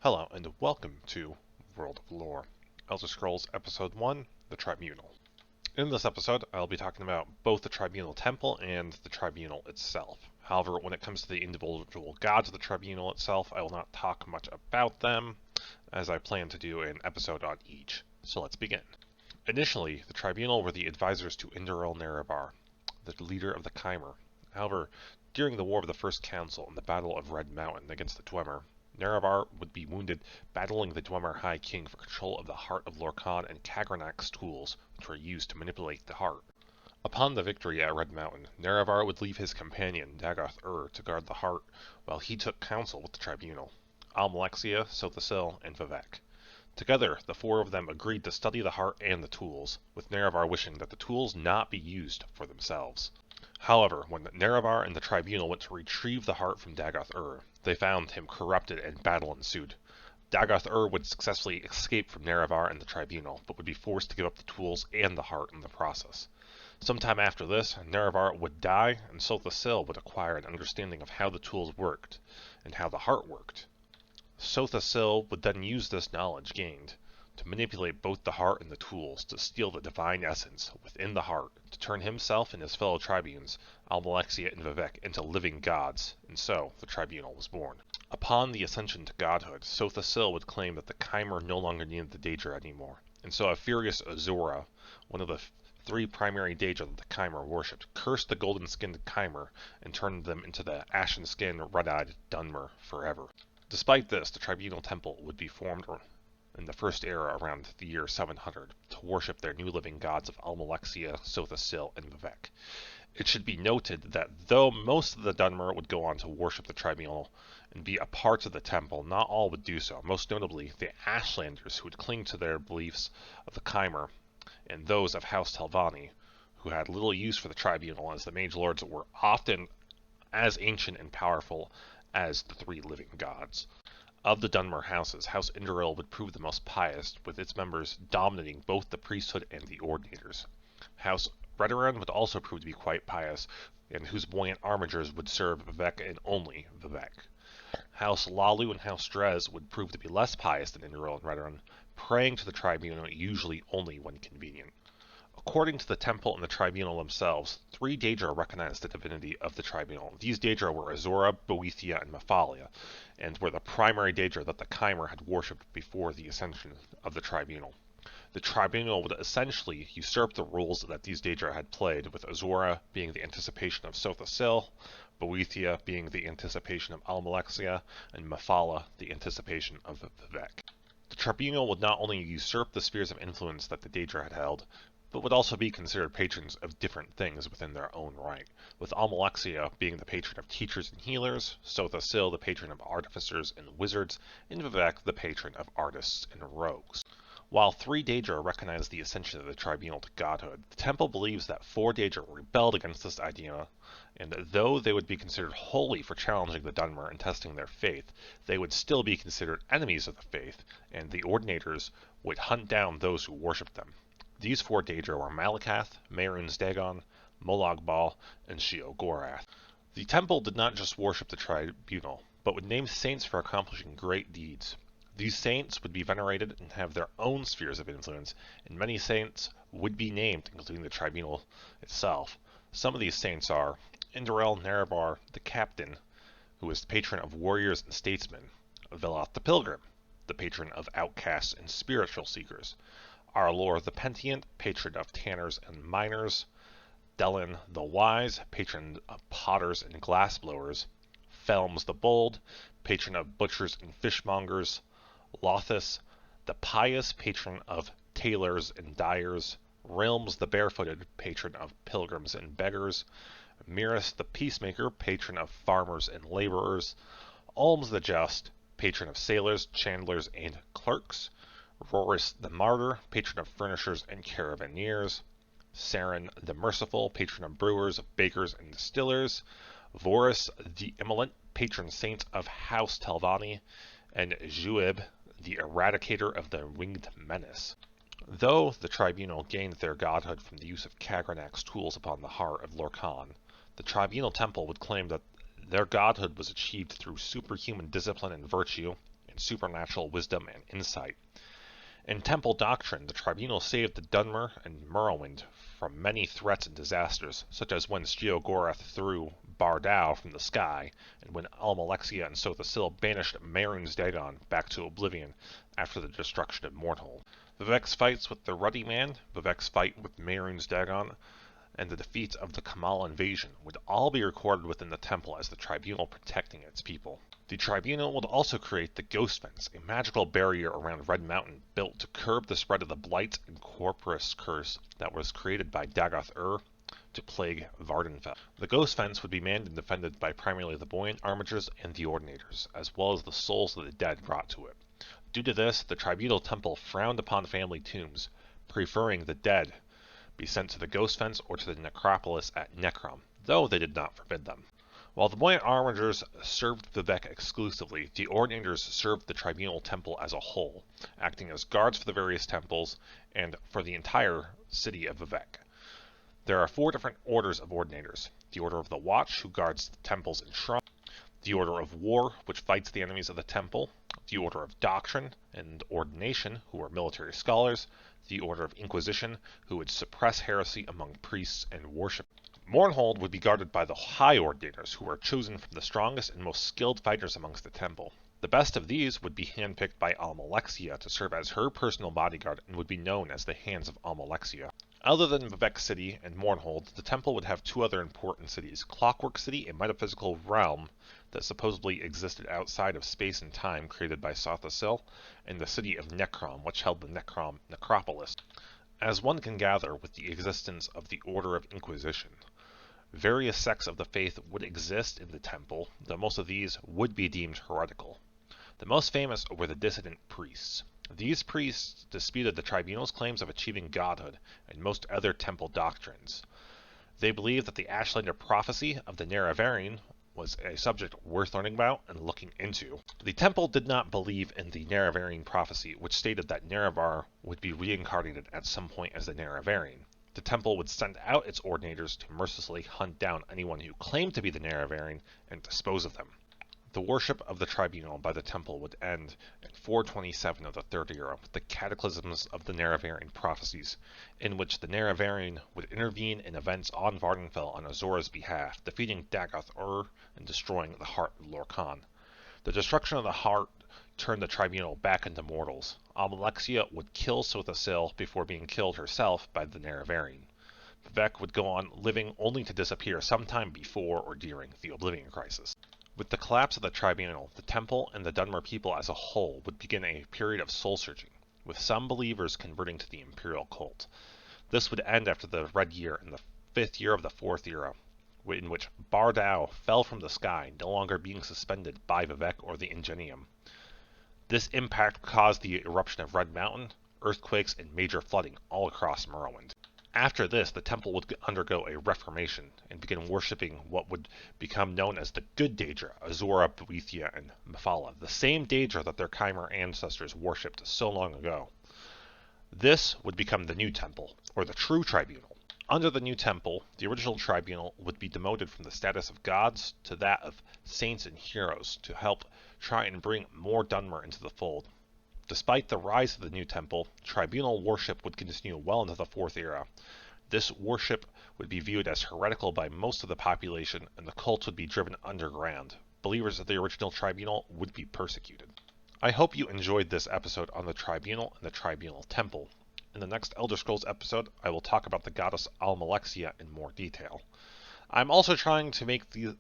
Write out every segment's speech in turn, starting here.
Hello, and welcome to World of Lore, Elder Scrolls Episode 1, The Tribunal. In this episode, I'll be talking about both the Tribunal Temple and the Tribunal itself. However, when it comes to the individual gods of the Tribunal itself, I will not talk much about them, as I plan to do an episode on each. So let's begin. Initially, the Tribunal were the advisors to Indoril Nerebar, the leader of the Chimer. However, during the War of the First Council and the Battle of Red Mountain against the Dwemer, Nerebar would be wounded battling the Dwemer High King for control of the heart of Lorkhan and Kagranak's tools, which were used to manipulate the heart. Upon the victory at Red Mountain, Nerevar would leave his companion Dagoth-Ur to guard the heart, while he took counsel with the Tribunal, Almalexia, Sothasil, and Vivek. Together, the four of them agreed to study the heart and the tools, with Nerevar wishing that the tools not be used for themselves. However, when Nerevar and the Tribunal went to retrieve the heart from Dagoth-Ur, they found him corrupted and battle ensued. Dagoth-Ur would successfully escape from Nerevar and the Tribunal, but would be forced to give up the tools and the heart in the process. Sometime after this, Nerevar would die, and Sothasil would acquire an understanding of how the tools worked, and how the heart worked. Sothasil would then use this knowledge gained to manipulate both the heart and the tools to steal the divine essence within the heart, to turn himself and his fellow tribunes, Almalexia and Vivek, into living gods, and so the Tribunal was born. Upon the ascension to godhood, Sothasil would claim that the Chimer no longer needed the Daedra anymore, and so a furious Azura, one of the three primary Daedra that the Chimer worshipped, cursed the golden-skinned Chimer and turned them into the ashen-skinned, red-eyed Dunmer forever. Despite this, the Tribunal Temple would be formed in the First Era around the year 700 to worship their new living gods of Almalexia, Sothasil, and Vivek. It should be noted that though most of the Dunmer would go on to worship the Tribunal and be a part of the temple, not all would do so, most notably the Ashlanders, who would cling to their beliefs of the Chimer, and those of House Telvanni, who had little use for the Tribunal, as the Mage Lords were often as ancient and powerful as the three living gods. Of the Dunmer houses, House Indoril would prove the most pious, with its members dominating both the priesthood and the ordinators. House Redoran would also prove to be quite pious, and whose buoyant armigers would serve Vivek and only Vivek. House Lalu and House Drez would prove to be less pious than Indoril and Redoran, praying to the Tribunal usually only when convenient. According to the Temple and the Tribunal themselves, three Daedra recognized the divinity of the Tribunal. These Daedra were Azura, Boethia, and Mephalia, and were the primary Daedra that the Chimer had worshipped before the ascension of the Tribunal. The Tribunal would essentially usurp the roles that these Daedra had played, with Azura being the anticipation of Sothasil, Boethia being the anticipation of Almalexia, and Mephala the anticipation of Vivek. The Tribunal would not only usurp the spheres of influence that the Daedra had held, but would also be considered patrons of different things within their own right, with Almalexia being the patron of teachers and healers, Sothasil the patron of artificers and wizards, and Vivek the patron of artists and rogues. While three Daedra recognize the ascension of the Tribunal to godhood, the Temple believes that four Daedra rebelled against this idea, and though they would be considered holy for challenging the Dunmer and testing their faith, they would still be considered enemies of the faith, and the Ordinators would hunt down those who worshipped them. These four Daedra were Malakath, Mehrunes Dagon, Molag Bal, and Sheogorath. The Temple did not just worship the Tribunal, but would name saints for accomplishing great deeds. These saints would be venerated and have their own spheres of influence, and many saints would be named, including the Tribunal itself. Some of these saints are Indoril Nerebar the Captain, who is the patron of warriors and statesmen, Veloth the Pilgrim, the patron of outcasts and spiritual seekers, Arlor the Pentient, patron of tanners and miners, Delin the Wise, patron of potters and glassblowers, Felms the Bold, patron of butchers and fishmongers, Lothis the Pious, patron of tailors and dyers, Realms the Barefooted, patron of pilgrims and beggars, Miras the Peacemaker, patron of farmers and laborers, Alms the Just, patron of sailors, chandlers, and clerks, Rorus the Martyr, patron of furnishers and caravaneers, Saren the Merciful, patron of brewers, bakers, and distillers, Vorus the Immolent, patron saint of House Telvanni, and Juib the Eradicator of the Winged Menace. Though the Tribunal gained their godhood from the use of Kagranak's tools upon the heart of Lorkhan, the Tribunal Temple would claim that their godhood was achieved through superhuman discipline and virtue, and supernatural wisdom and insight. In Temple doctrine, the Tribunal saved the Dunmer and Morrowind from many threats and disasters, such as when Sheogorath threw Bardau from the sky, and when Almalexia and Sothasil banished Mehrunes Dagon back to oblivion after the destruction of Mordhold. Vivec's fights with the Ruddy Man, Vivec's fight with Mehrunes Dagon, and the defeat of the Kamal invasion would all be recorded within the temple as the Tribunal protecting its people. The Tribunal would also create the Ghost Fence, a magical barrier around Red Mountain built to curb the spread of the Blight and Corporus curse that was created by Dagoth-Ur to plague Vardenfell. The Ghost Fence would be manned and defended by primarily the Buoyant Armigers and the Ordinators, as well as the souls of the dead brought to it. Due to this, the Tribunal Temple frowned upon family tombs, preferring the dead be sent to the Ghost Fence or to the Necropolis at Necrom, though they did not forbid them. While the Buoyant Armigers served Vivec exclusively, the Ordinators served the Tribunal Temple as a whole, acting as guards for the various temples and for the entire city of Vivec. There are 4 different orders of Ordinators: the Order of the Watch, who guards the temples and shrines; the Order of War, which fights the enemies of the temple; the Order of Doctrine and Ordination, who are military scholars; the Order of Inquisition, who would suppress heresy among priests and worship. Mournhold would be guarded by the High Ordinators, who were chosen from the strongest and most skilled fighters amongst the temple. The best of these would be handpicked by Almalexia to serve as her personal bodyguard and would be known as the Hands of Almalexia. Other than Vivec City and Mournhold, the temple would have 2 other important cities: Clockwork City, a metaphysical realm that supposedly existed outside of space and time created by Sothasil, and the city of Necrom, which held the Necrom Necropolis. As one can gather with the existence of the Order of Inquisition, various sects of the faith would exist in the temple, though most of these would be deemed heretical. The most famous were the dissident priests. These priests disputed the Tribunal's claims of achieving godhood and most other temple doctrines. They believed that the Ashlander prophecy of the Nerevarine was a subject worth learning about and looking into. The temple did not believe in the Nerevarine prophecy, which stated that Nerevar would be reincarnated at some point as the Nerevarine. The temple would send out its Ordinators to mercilessly hunt down anyone who claimed to be the Nerevarine and dispose of them. The worship of the Tribunal by the temple would end in 427 of the Third Era with the cataclysms of the Nerevarine prophecies, in which the Nerevarine would intervene in events on Vardenfell on Azora's behalf, defeating Dagoth-Ur and destroying the Heart of Lorkhan. The destruction of the Heart turned the Tribunal back into mortals. Almalexia would kill Sothasil before being killed herself by the Nerevarine. Vivec would go on living only to disappear sometime before or during the Oblivion Crisis. With the collapse of the Tribunal, the Temple and the Dunmer people as a whole would begin a period of soul-searching, with some believers converting to the Imperial cult. This would end after the Red Year in the 5th year of the Fourth Era, in which Bardau fell from the sky, no longer being suspended by Vivec or the Ingenium. This impact caused the eruption of Red Mountain, earthquakes, and major flooding all across Morrowind. After this, the temple would undergo a reformation and begin worshipping what would become known as the Good Daedra, Azora, Boethia, and Mephala, the same Daedra that their Chimer ancestors worshipped so long ago. This would become the New Temple, or the True Tribunal. Under the New Temple, the original Tribunal would be demoted from the status of gods to that of saints and heroes to help try and bring more Dunmer into the fold. Despite the rise of the New Temple, Tribunal worship would continue well into the Fourth Era. This worship would be viewed as heretical by most of the population, and the cult would be driven underground. Believers of the original Tribunal would be persecuted. I hope you enjoyed this episode on the Tribunal and the Tribunal Temple. In the next Elder Scrolls episode, I will talk about the goddess Almalexia in more detail. I'm also trying to make these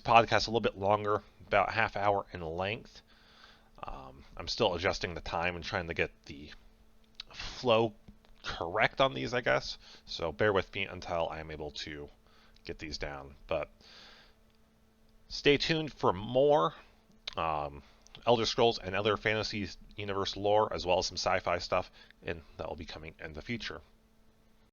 podcasts a little bit longer, about half hour in length. I'm still adjusting the time and trying to get the flow correct on these, I guess. So bear with me until I am able to get these down. But stay tuned for more Elder Scrolls and other fantasy universe lore, as well as some sci-fi stuff, and that will be coming in the future.